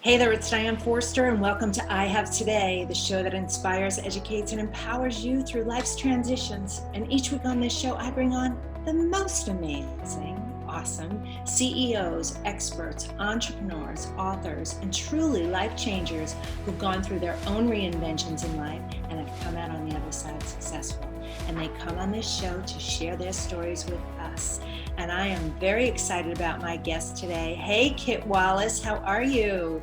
Hey there, it's Diane Forster, and welcome to I Have Today, the show that inspires, educates, and empowers you through life's transitions. And each week on this show, I bring on the most amazing, awesome CEOs, experts, entrepreneurs, authors, and truly life changers who've gone through their own reinventions in life and have come out on the other side successful. And they come on this show to share their stories with us. And I am very excited about my guest today. Hey, Kit Wallace, how are you?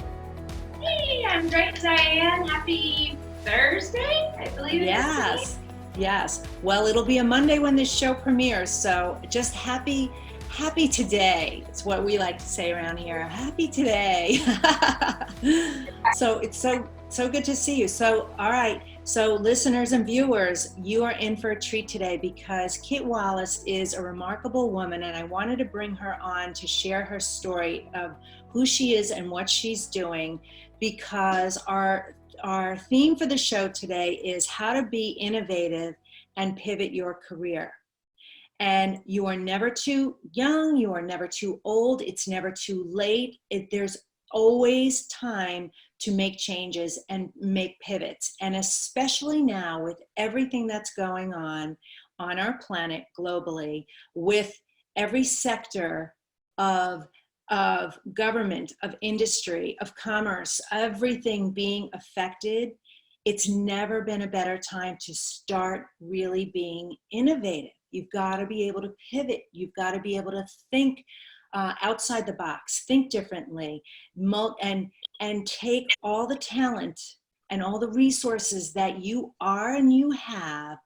Hey, I'm great, Diane. Happy Thursday, I believe it is. Yes. Well, it'll be a Monday when this show premieres, so just happy today. It's what we like to say around here. Happy today. So it's so good to see you. So, all right. So listeners and viewers, you are in for a treat today because Kit Wallace is a remarkable woman, and I wanted to bring her on to share her story of who she is and what she's doing, because our theme for the show today is how to be innovative and pivot your career. And you are never too young, you are never too old, it's never too late. There's always time to make changes and make pivots. And especially now with everything that's going on our planet globally, with every sector of government, of industry, of commerce, everything being affected, it's never been a better time to start really being innovative. You've got to be able to pivot. You've got to be able to think outside the box, think differently, and take all the talent and all the resources that you are and you have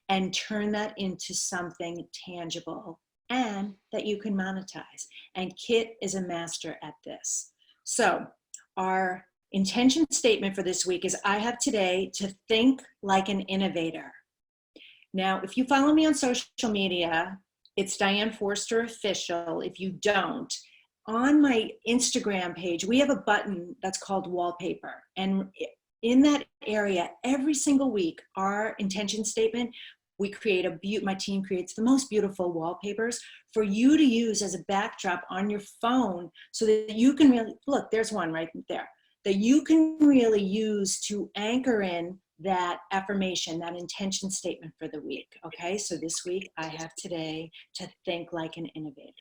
and turn that into something tangible and that you can monetize. And Kit is a master at this. So our intention statement for this week is I have today to think like an innovator. Now, if you follow me on social media, it's Diane Forster Official. If you don't, on my Instagram page, we have a button that's called wallpaper. And in that area, every single week, our intention statement, we create my team creates the most beautiful wallpapers for you to use as a backdrop on your phone so that you can really, look, there's one right there, that you can really use to anchor in that affirmation, that intention statement for the week. Okay, so this week I have today to think like an innovator.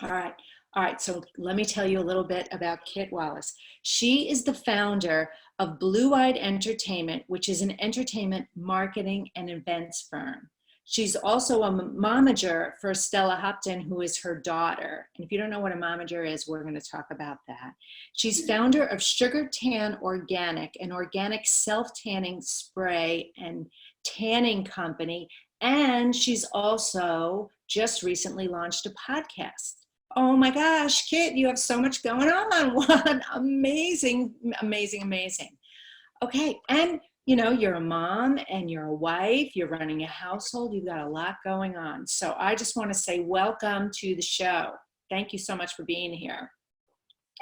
All right, so let me tell you a little bit about Kit Wallace. She is the founder of Blue Eyed Entertainment, which is an entertainment marketing and events firm. She's also a momager for Stella Hopton, who is her daughter. And if you don't know what a momager is, we're going to talk about that. She's founder of Sugar Tan Organic, an organic self-tanning spray and tanning company. And she's also just recently launched a podcast. Oh my gosh, Kit, you have so much going on. What amazing. Okay, and you're a mom and you're a wife, you're running a household, you've got a lot going on. So I just want to say welcome to the show. Thank you so much for being here.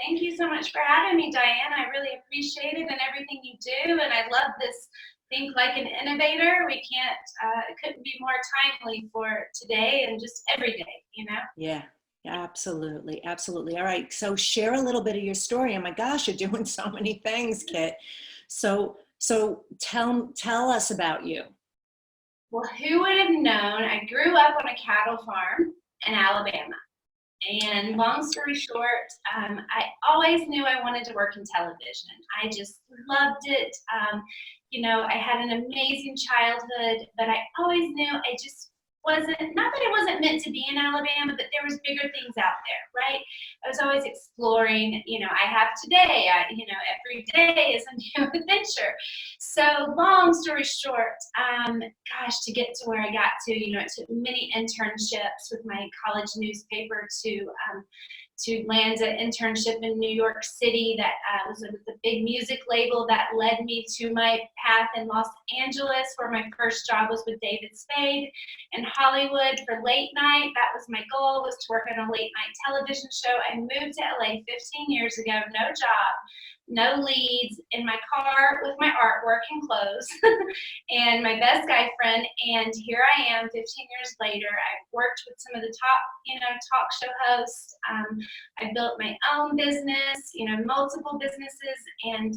Thank you so much for having me, Diane. I really appreciate it and everything you do. And I love this think like an innovator. It couldn't be more timely for today and just every day, Yeah. Absolutely. All right. So share a little bit of your story. Oh my gosh, you're doing so many things, Kit. So tell us about you. Well, who would have known? I grew up on a cattle farm in Alabama. And long story short, I always knew I wanted to work in television. I just loved it. I had an amazing childhood, but I always knew I just wasn't, not that it wasn't meant to be in Alabama, but there was bigger things out there, right? I was always exploring, I have today, every day is a new adventure. So long story short, to get to where I got to, it took many internships with my college newspaper to land an internship in New York City that was with a big music label that led me to my path in Los Angeles, where my first job was with David Spade in Hollywood for late night. That was my goal, was to work on a late night television show. I moved to LA 15 years ago, no job, no leads, in my car with my artwork and clothes and my best guy friend. And here I am 15 years later. I've worked with some of the top, talk show hosts. I built my own business, multiple businesses. And,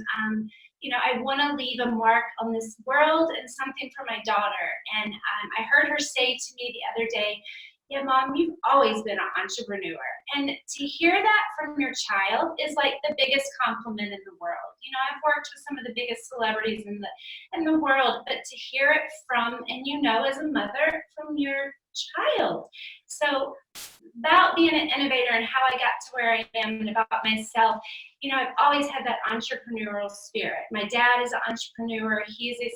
I want to leave a mark on this world and something for my daughter. And I heard her say to me the other day, yeah, Mom, you've always been an entrepreneur. And to hear that from your child is like the biggest compliment in the world. I've worked with some of the biggest celebrities in the world, but to hear it from, and as a mother, from your child. So about being an innovator and how I got to where I am and about myself, I've always had that entrepreneurial spirit. My dad is an entrepreneur. He's a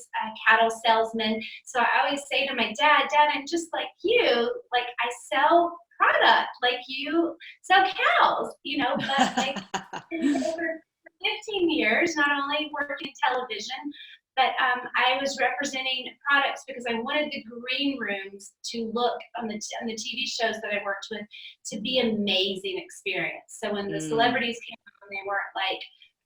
cattle salesman. So I always say to my dad, I'm just like you. Like, I sell product, like you sell cows, but like over 15 years, not only working television, but I was representing products because I wanted the green rooms to look on the TV shows that I worked with to be amazing experience. So when the celebrities came on, they weren't like,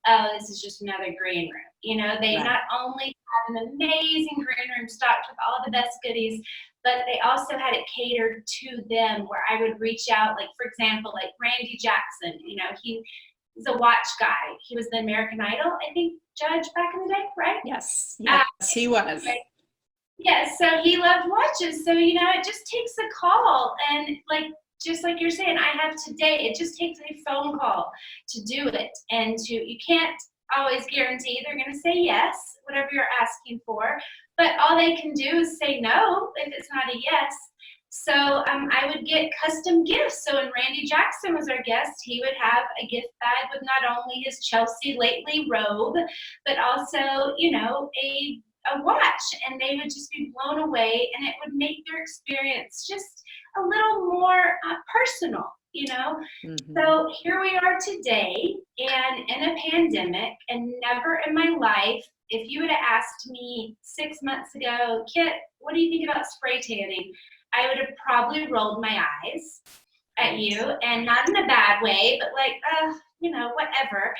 oh, this is just another green room. They not only had an amazing green room stocked with all the best goodies, but they also had it catered to them, where I would reach out, like, for example, like Randy Jackson, he's a watch guy. He was the American Idol, I think, judge back in the day, right? Yes, he was. Right. Yeah, so he loved watches. So, it just takes a call. And just like you're saying, I have today, it just takes a phone call to do it. And you can't always guarantee they're going to say yes, whatever you're asking for. But all they can do is say no if it's not a yes. So I would get custom gifts. So when Randy Jackson was our guest, he would have a gift bag with not only his Chelsea Lately robe, but also, a watch. And they would just be blown away, and it would make their experience just a little more personal, So here we are today, and in a pandemic, and never in my life, if you would have asked me 6 months ago, Kit, what do you think about spray tanning? I would have probably rolled my eyes at you, and not in a bad way, but like, whatever.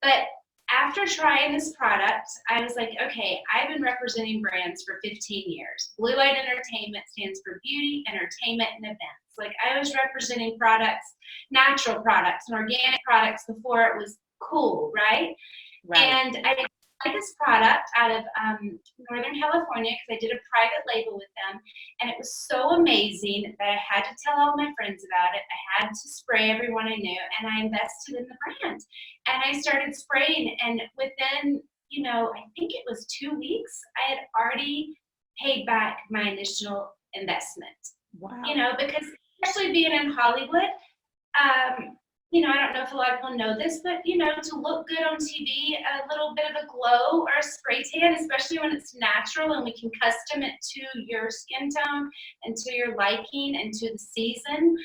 But after trying this product, I was like, okay, I've been representing brands for 15 years. Blue Light Entertainment stands for beauty, entertainment, and events. Like, I was representing products, natural products and organic products before it was cool, right? And I got this product out of Northern California because I did a private label with them, and it was so amazing that I had to tell all my friends about it. I had to spray everyone I knew, and I invested in the brand. And I started spraying, and within, I think it was 2 weeks, I had already paid back my initial investment. Wow. Because especially being in Hollywood, I don't know if a lot of people know this, but, to look good on TV, a little bit of a glow or a spray tan, especially when it's natural and we can custom it to your skin tone and to your liking and to the season,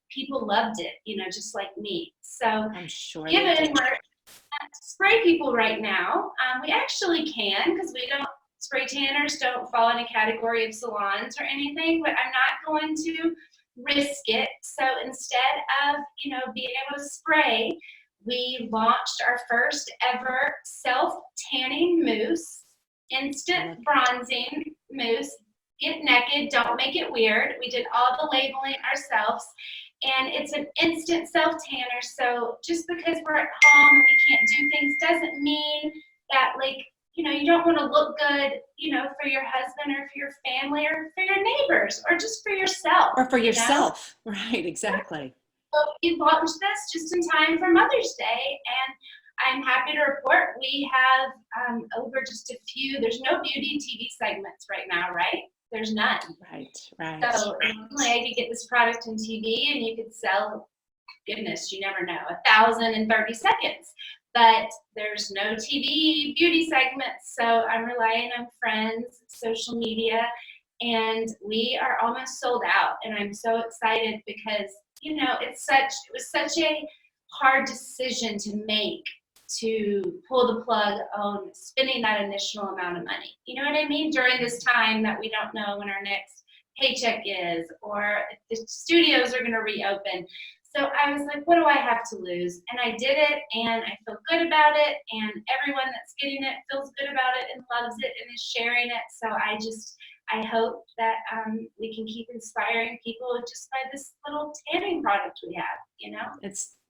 people loved it, just like me. So I'm sure given we're spray people right now, we actually can, because spray tanners don't fall in a category of salons or anything, but I'm not going to risk it. So instead of, being able to spray, we launched our first ever self-tanning mousse, instant bronzing mousse. Get naked, don't make it weird. We did all the labeling ourselves, and it's an instant self-tanner. So just because we're at home and we can't do things doesn't mean that, you don't want to look good, for your husband or for your family or for your neighbors or just for yourself. Or for yourself. Right, exactly. So we launched this just in time for Mother's Day, and I'm happy to report we have over just a few, there's no beauty TV segments right now, right? There's none. Right. So normally I could get this product on TV and you could sell, goodness, you never know, 1,030 seconds. But there's no TV beauty segments, so I'm relying on friends, social media, and we are almost sold out. And I'm so excited because, it was such a hard decision to make, to pull the plug on spending that initial amount of money. You know what I mean? During this time that we don't know when our next paycheck is, or if the studios are going to reopen. So I was like, what do I have to lose? And I did it, and I feel good about it, and everyone that's getting it feels good about it and loves it and is sharing it. So I hope that we can keep inspiring people just by this little tanning product we have, you know?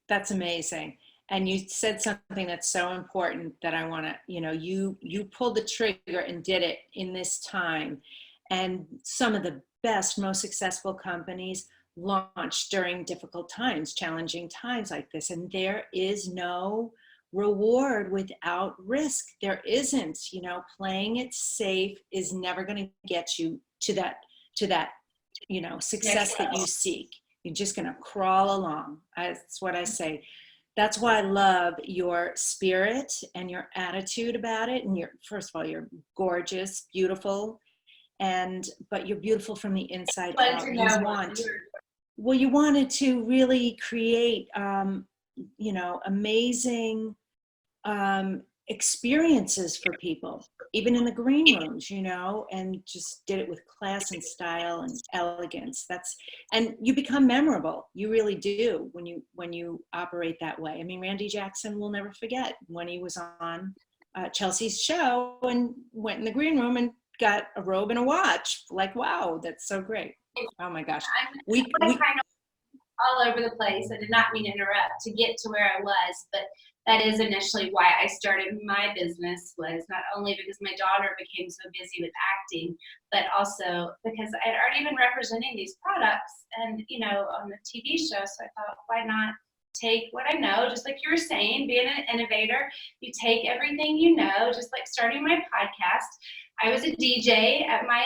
That's amazing. And you said something that's so important that I want to, you pulled the trigger and did it in this time. And some of the best, most successful companies launch during difficult times, challenging times like this. And there is no reward without risk. There isn't, playing it safe is never going to get you to that, success that you seek. You're just going to crawl along. That's what I say. That's why I love your spirit and your attitude about it. And first of all, you're gorgeous, beautiful, but you're beautiful from the inside out. You wanted to really create, amazing experiences for people, even in the green rooms, and just did it with class and style and elegance. And you become memorable. You really do when you operate that way. I mean, Randy Jackson will never forget when he was on Chelsea's show and went in the green room and got a robe and a watch. Like, wow, that's so great. Oh my gosh. We kind of all over the place. I did not mean to interrupt to get to where I was, but that is initially why I started my business, was not only because my daughter became so busy with acting, but also because I had already been representing these products and, on the TV show. So I thought, why not take what I know, just like you were saying, being an innovator, you take everything you know, just like starting my podcast. I was a DJ at my,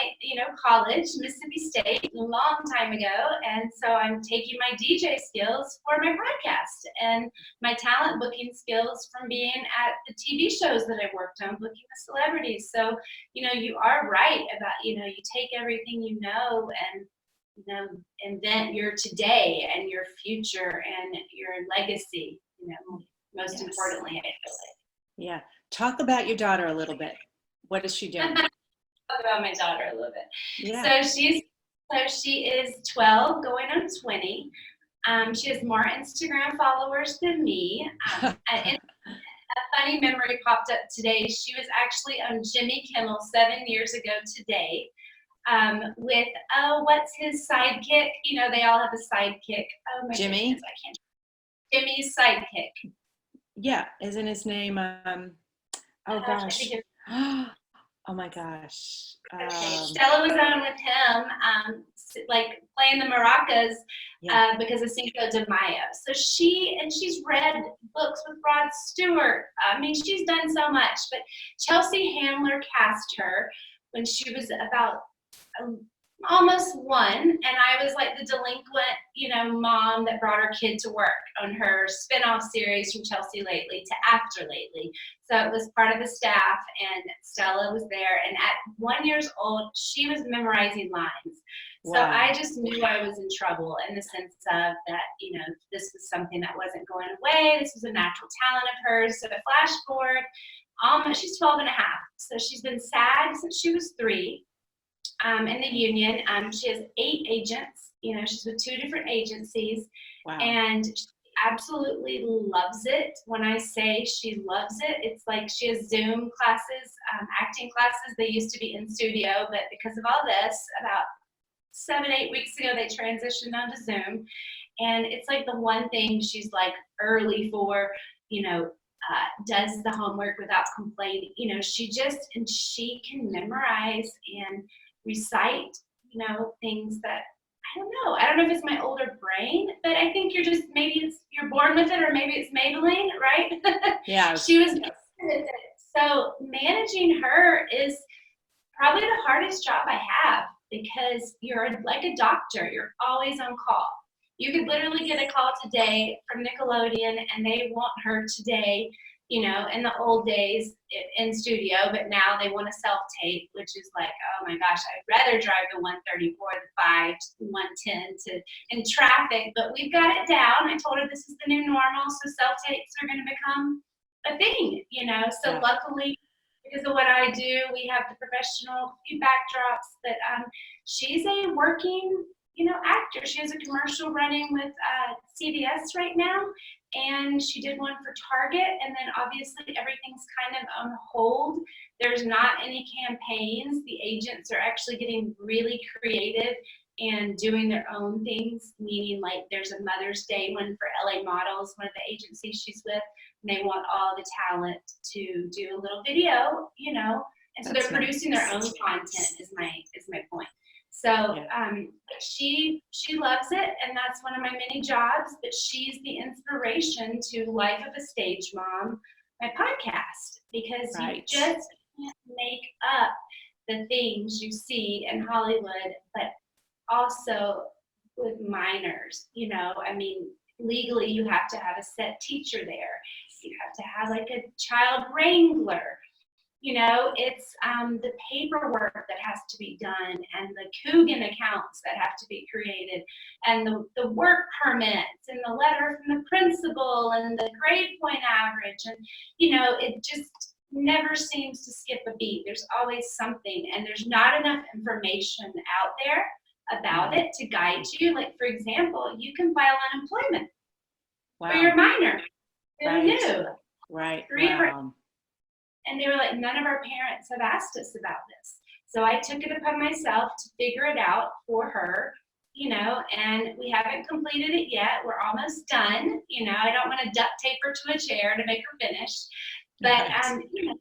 college, Mississippi State, a long time ago. And so I'm taking my DJ skills for my podcast and my talent booking skills from being at the TV shows that I worked on, booking the celebrities. So, you are right about, you take everything you know and, invent your today and your future and your legacy, most importantly, I feel like. Yeah. Talk about your daughter a little bit. What is she doing? Talk about my daughter a little bit. Yeah. So she is 12, going on 20. She has more Instagram followers than me. A funny memory popped up today. She was actually on Jimmy Kimmel 7 years ago today. With what's his sidekick? They all have a sidekick. Oh my Jimmy? Goodness, I can't. Jimmy's sidekick. Yeah, isn't his name? Oh gosh. Oh my gosh. Stella was on with him, like playing the maracas because of Cinco de Mayo. So she's read books with Rod Stewart. I mean, she's done so much. But Chelsea Handler cast her when she was about almost 1, and I was like the delinquent, mom that brought her kid to work on her spinoff series from Chelsea Lately to After Lately. So it was part of the staff, and Stella was there, and at 1 year old, she was memorizing lines. Wow. So I just knew I was in trouble in the sense of that, this was something that wasn't going away. This was a natural talent of hers. So to flash forward, she's 12 and a half. So she's been SAG since she was 3. In the union. She has 8 agents. She's with 2 different agencies. Wow. And she absolutely loves it. When I say she loves it, it's like she has Zoom classes, acting classes. They used to be in studio, but because of all this, about 7-8 weeks ago, they transitioned onto Zoom. And it's like the one thing she's like early for, does the homework without complaining. She can memorize and recite, things that I don't know if it's my older brain, but I think you're born with it, or maybe it's Maybelline, right? Yeah. She was born with it. So managing her is probably the hardest job I have, because you're like a doctor. You're always on call. You could literally get a call today from Nickelodeon and they want her today, in the old days in studio, but now they want to self-tape, which is like, oh my gosh, I'd rather drive the 134, the 5, the 110 in traffic, but we've got it down. I told her this is the new normal, so self-tapes are going to become a thing, So luckily, because of what I do, we have the professional backdrops, but she's a working actor. She has a commercial running with CVS right now, and she did one for Target, and then obviously everything's kind of on hold. There's not any campaigns. The agents are actually getting really creative and doing their own things, meaning like there's a Mother's Day one for LA Models, one of the agencies she's with, and they want all the talent to do a little video, and so they're producing their own content is my point. So she loves it, and that's one of my many jobs, but she's the inspiration to Life of a Stage Mom, my podcast, because you just can't make up the things you see in Hollywood, but also with minors, legally you have to have a set teacher there. You have to have like a child wrangler. It's the paperwork that has to be done, and the Coogan accounts that have to be created, and the work permits, and the letter from the principal, and the grade point average, and it just never seems to skip a beat. There's always something, and there's not enough information out there about it to guide you. Like, for example, you can file unemployment for your minor. Who knew? Right. And they were like, none of our parents have asked us about this. So I took it upon myself to figure it out for her, and we haven't completed it yet. We're almost done. I don't want to duct tape her to a chair to make her finish. But, you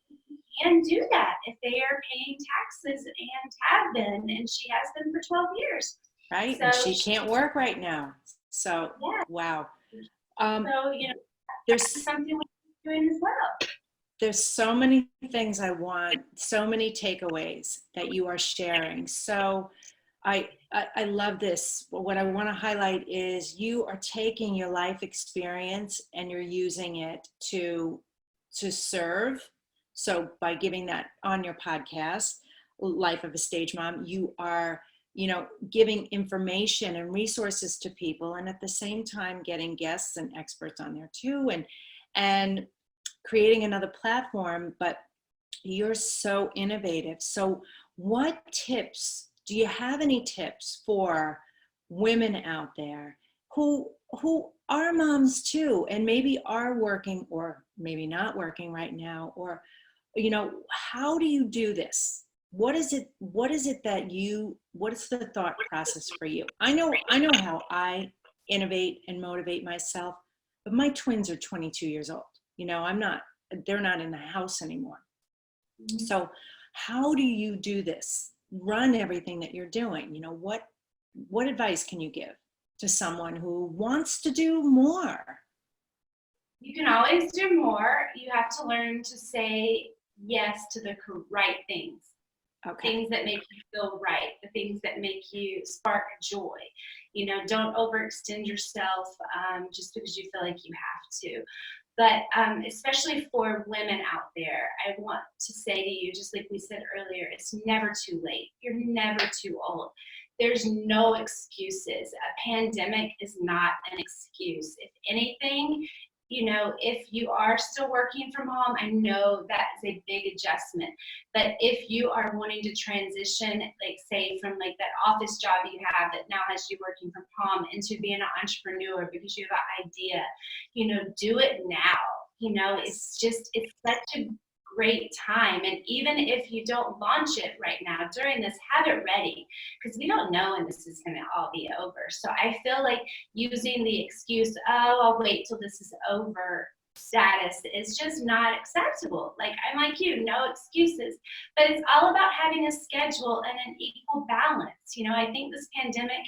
can do that if they are paying taxes and have been, and she has been for 12 years. Right, so, and she can't work right now. So, wow. So, there's something we're doing as well. There's so many things I want, so many takeaways that you are sharing. So I love this. What I want to highlight is you are taking your life experience and you're using it to serve. So by giving that on your podcast, Life of a Stage Mom, you are, giving information and resources to people, and at the same time getting guests and experts on there too, and creating another platform. But you're so innovative. So what tips, do you have any tips for women out there who are moms too, and maybe are working or maybe not working right now, or, how do you do this? What is it that what is the thought process for you? I know how I innovate and motivate myself, but my twins are 22 years old. They're not in the house anymore. Mm-hmm. So how do you do this? Run everything that you're doing. What advice can you give to someone who wants to do more? You can always do more. You have to learn to say yes to the right things. Okay. Things that make you feel right, the things that make you spark joy. Don't overextend yourself just because you feel like you have to. But especially for women out there, I want to say to you, just like we said earlier, it's never too late. You're never too old. There's no excuses. A pandemic is not an excuse. If anything, if you are still working from home, I know that is a big adjustment. But if you are wanting to transition, like say from like that office job you have that now has you working from home into being an entrepreneur because you have an idea, do it now. It's such a great time. And even if you don't launch it right now during this, have it ready, because we don't know when this is going to all be over. So I feel like using the excuse, I'll wait till this is over status is just not acceptable. Like, I'm like you, no excuses. But it's all about having a schedule and an equal balance. I think this pandemic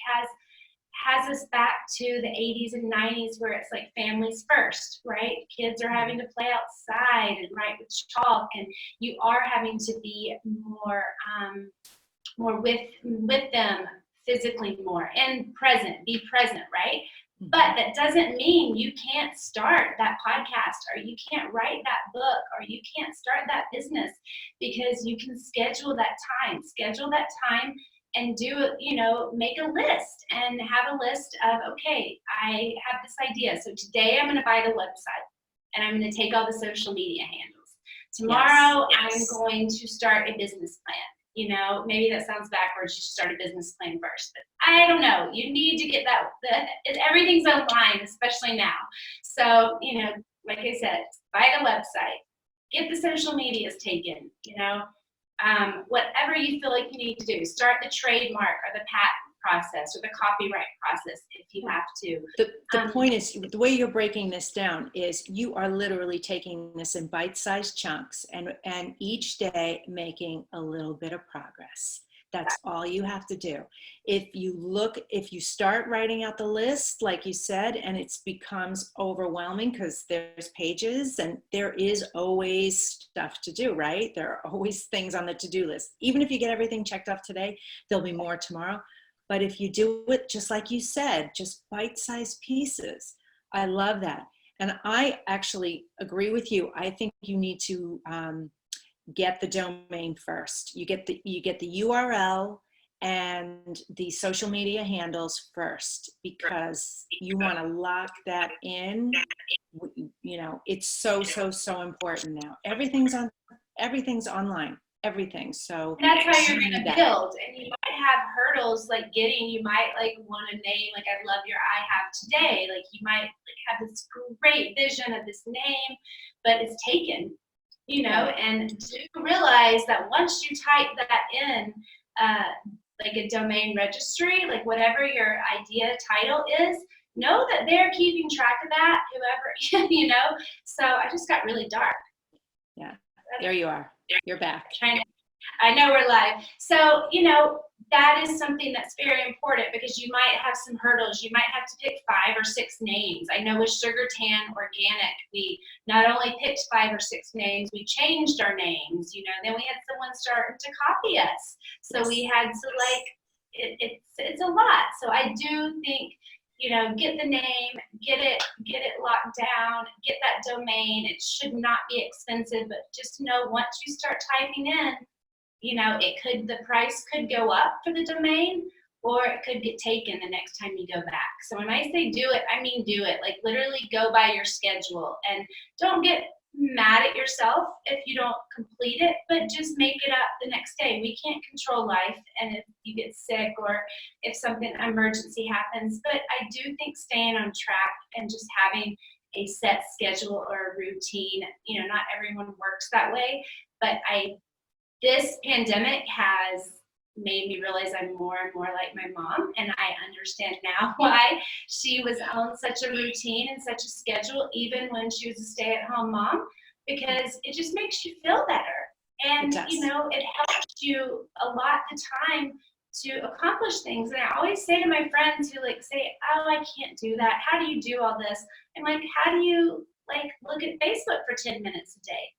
has us back to the 80s and 90s where it's like families first, right? Kids are having to play outside and write with chalk, and you are having to be more with them physically more and be present, right? Mm-hmm. But that doesn't mean you can't start that podcast, or you can't write that book, or you can't start that business, because you can schedule that time and make a list and have a list of, okay, I have this idea. So today I'm going to buy the website and I'm going to take all the social media handles. Tomorrow I'm going to start a business plan. You know, maybe that sounds backwards. You should start a business plan first. But I don't know. You need to get everything's online, especially now. So, you know, like I said, buy the website, get the social medias taken, you know, whatever you feel like you need to do. Start the trademark or the patent process or the copyright process if you have to. The point is, the way you're breaking this down is you are literally taking this in bite-sized chunks and each day making a little bit of progress. That's all you have to do. If you start writing out the list, like you said, and it becomes overwhelming because there's pages and there is always stuff to do, right? There are always things on the to-do list. Even if you get everything checked off today, there'll be more tomorrow. But if you do it, just like you said, just bite-sized pieces. I love that. And I actually agree with you. I think you need to get the domain first. You get the URL and the social media handles first, because you want to lock that in. You know, it's so important now. Everything's online. Everything. So and that's how you're going to build. And you might have hurdles like you might like want a name like I love your I have today. Like you might like have this great vision of this name, but it's taken, you know, and to realize that once you type that in, like a domain registry, like whatever your idea title is, know that they're keeping track of that, whoever, you know. So I just got really dark. Yeah, there you are. You're back. I know we're live. So, you know, that is something that's very important because you might have some hurdles. You might have to pick 5 or 6 names. I know with Sugar Tan Organic, we not only picked 5 or 6 names, we changed our names, you know, then we had someone starting to copy us. So we had to like, it's a lot. So I do think, you know, get the name, get it locked down, get that domain. It should not be expensive, but just know once you start typing in, you know, the price could go up for the domain, or it could get taken the next time you go back. So when I say do it, I mean do it. Like literally go by your schedule and don't get mad at yourself if you don't complete it, but just make it up the next day. We can't control life, and if you get sick or if something emergency happens, but I do think staying on track and just having a set schedule or a routine, you know, not everyone works that way, but this pandemic has made me realize I'm more and more like my mom, and I understand now why she was on such a routine and such a schedule even when she was a stay-at-home mom, because it just makes you feel better. And you know, it helps you a lot the time to accomplish things. And I always say to my friends who like say, oh, I can't do that, how do you do all this? I'm like, how do you like look at Facebook for 10 minutes a day?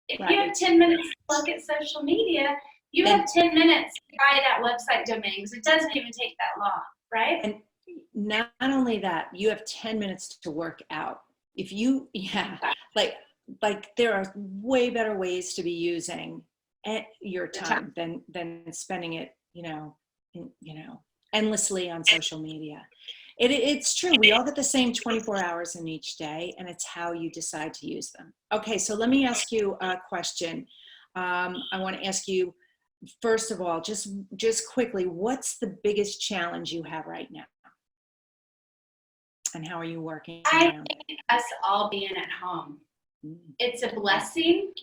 If you have 10 minutes to look at social media, you have 10 minutes to buy that website domain, because it doesn't even take that long, right? And not only that, you have 10 minutes to work out. If you, like there are way better ways to be using your time than spending it, you know, endlessly on social media. It's true. We all get the same 24 hours in each day, and it's how you decide to use them. Okay, so let me ask you a question. I want to ask you, first of all, just quickly, what's the biggest challenge you have right now? And how are you working around it? I think us all being at home. It's a blessing.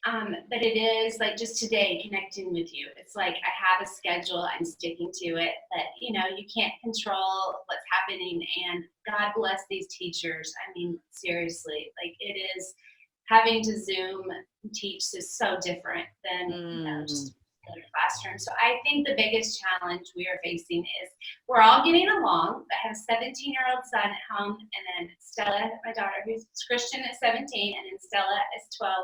But it is like just today connecting with you. It's like I have a schedule, I'm sticking to it, but you know, you can't control what's happening, and God bless these teachers. I mean, seriously, like it is having to Zoom teach is so different than you know, just another classroom. So I think the biggest challenge we are facing is we're all getting along. I have a 17-year-old son at home, and then Stella, my daughter, who's Christian at 17, and then Stella is 12.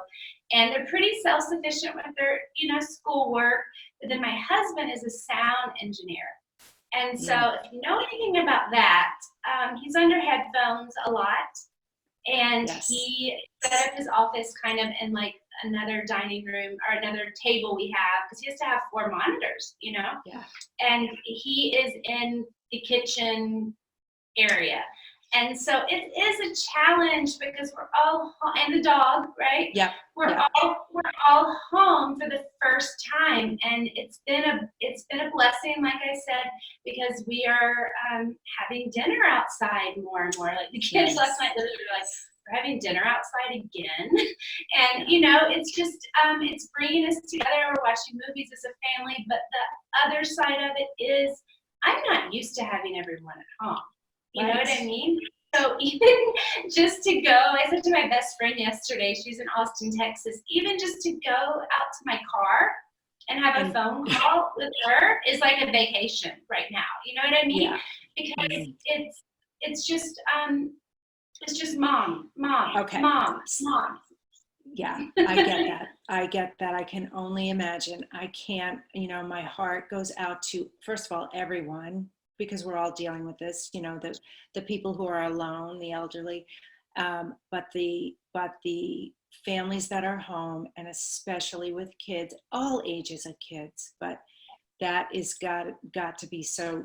And they're pretty self-sufficient with their, you know, schoolwork. But then my husband is a sound engineer. And so if you know anything about that, he's under headphones a lot. And he set up his office kind of in like another dining room or another table we have, because he has to have 4 monitors, you know? Yeah. And he is in the kitchen area. And so it is a challenge because we're all and the dog, right? Yeah. We're all home for the first time, and it's been a blessing, like I said, because we are having dinner outside more and more. Like the kids last night, literally were like, "We're having dinner outside again," and it's just it's bringing us together. We're watching movies as a family, but the other side of it is I'm not used to having everyone at home. You know what I mean? So even just to go, I said to my best friend yesterday, she's in Austin, Texas, even just to go out to my car and have a phone call with her is like a vacation right now. You know what I mean? Yeah. Because it's just mom, okay. mom. Yeah, I get that. I can only imagine. I can't, my heart goes out to, first of all, everyone, because we're all dealing with this, the people who are alone, the elderly, but the families that are home, and especially with kids, all ages of kids, but that is got to be so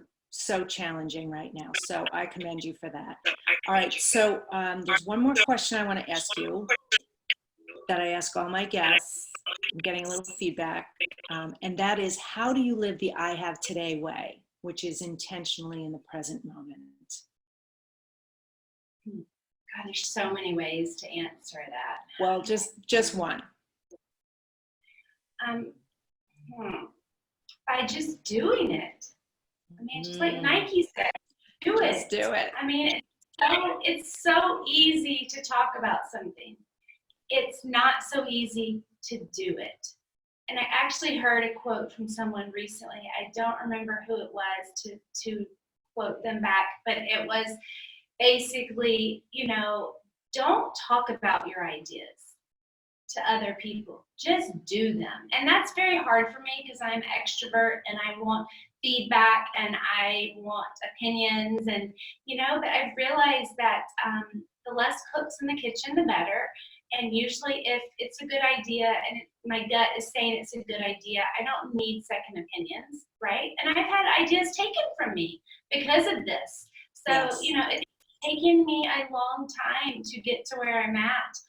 challenging right now. So I commend you for that. All right, so there's one more question I want to ask you that I ask all my guests. I'm getting a little feedback, and that is, how do you live the I have today way, which is intentionally in the present moment? God, there's so many ways to answer that. Well, just one. By just doing it. I mean, just like Nike said, do it. Just do it. I mean, it's so easy to talk about something. It's not so easy to do it. And I actually heard a quote from someone recently. I don't remember who it was to quote them back, but it was basically, don't talk about your ideas to other people. Just do them. And that's very hard for me because I'm an extrovert and I want feedback and I want opinions. And, but I've realized that the less cooks in the kitchen, the better. And usually if it's a good idea and my gut is saying it's a good idea, I don't need second opinions, right? And I've had ideas taken from me because of this. So, it's taken me a long time to get to where I'm at,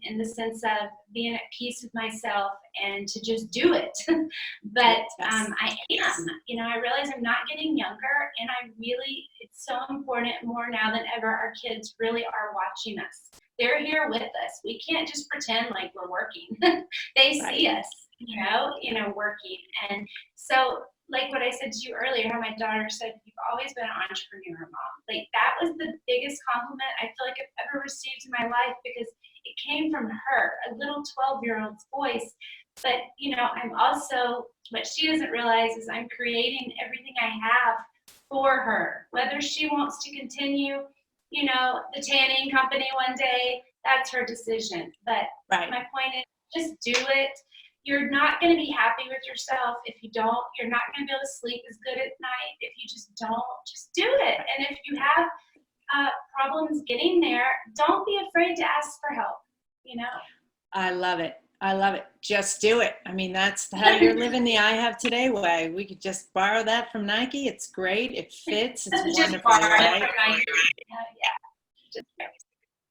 in the sense of being at peace with myself and to just do it. But I am, I realize I'm not getting younger, and it's so important more now than ever. Our kids really are watching us. They're here with us. We can't just pretend like we're working. They see us, working. And so, like what I said to you earlier, how my daughter said, you've always been an entrepreneur, Mom. Like, that was the biggest compliment I feel like I've ever received in my life, because it came from her, a little 12-year-old's voice. But, I'm also, what she doesn't realize is I'm creating everything I have for her. Whether she wants to continue, the tanning company one day, that's her decision. But my point is, just do it. You're not going to be happy with yourself if you don't. You're not going to be able to sleep as good at night if you just don't. Just do it. And if you have problems getting there, don't be afraid to ask for help, I love it. Just do it. I mean, that's how you're living the I have today way. We could just borrow that from Nike. It's great. It fits. It's wonderful, right?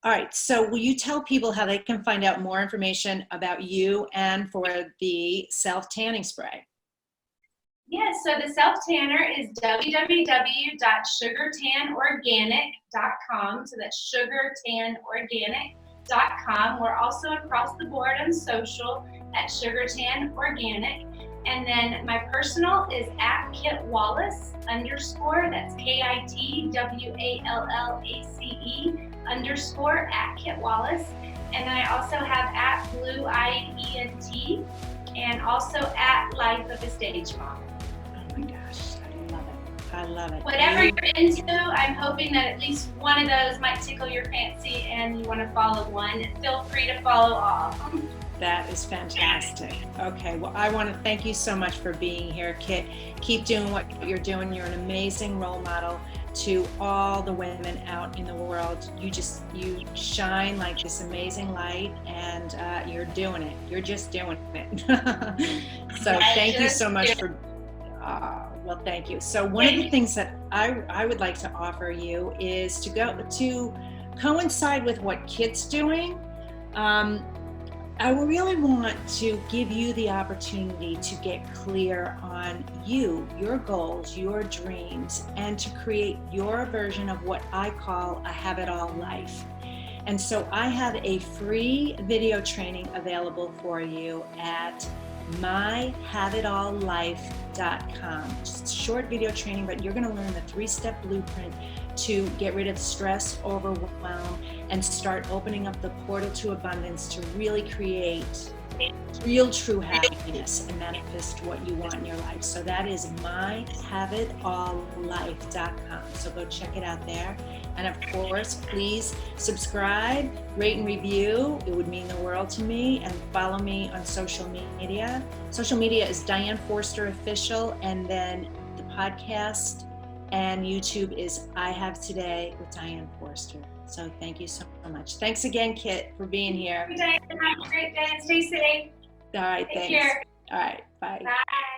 All right. So will you tell people how they can find out more information about you and for the self-tanning spray? Yes, so the self-tanner is www.sugartanorganic.com. So that's sugartanorganic.com. We're also across the board on social at Sugartan Organic. And then my personal is at Kit Wallace _, that's KITWALLACE _ at Kit Wallace. And then I also have at Blue Eye ENT and also at Life of a Stage Mom. Oh my gosh, I love it. Whatever you're into, I'm hoping that at least one of those might tickle your fancy and you want to follow one. Feel free to follow all. That is fantastic. Okay, well, I want to thank you so much for being here, Kit. Keep doing what you're doing. You're an amazing role model to all the women out in the world. You shine like this amazing light, and you're doing it. You're just doing it. So thank you so much for, well, thank you. So one of the things that I would like to offer you is to go to coincide with what Kit's doing. I really want to give you the opportunity to get clear on you, your goals, your dreams, and to create your version of what I call a have it all life. And so I have a free video training available for you at myhaveitalllife.com. Just a short video training, but you're going to learn the 3-step blueprint to get rid of stress, overwhelm, and start opening up the portal to abundance to really create real true happiness and manifest what you want in your life. So that is myhaveitalllife.com. So go check it out there. And of course, please subscribe, rate and review. It would mean the world to me. And follow me on social media. Social media is Diane Forster Official. And then the podcast and YouTube is I Have Today with Diane Forster. So thank you so much. Thanks again, Kit, for being here. Have a great day and stay safe. All right, Take thanks. care. All right, bye. Bye.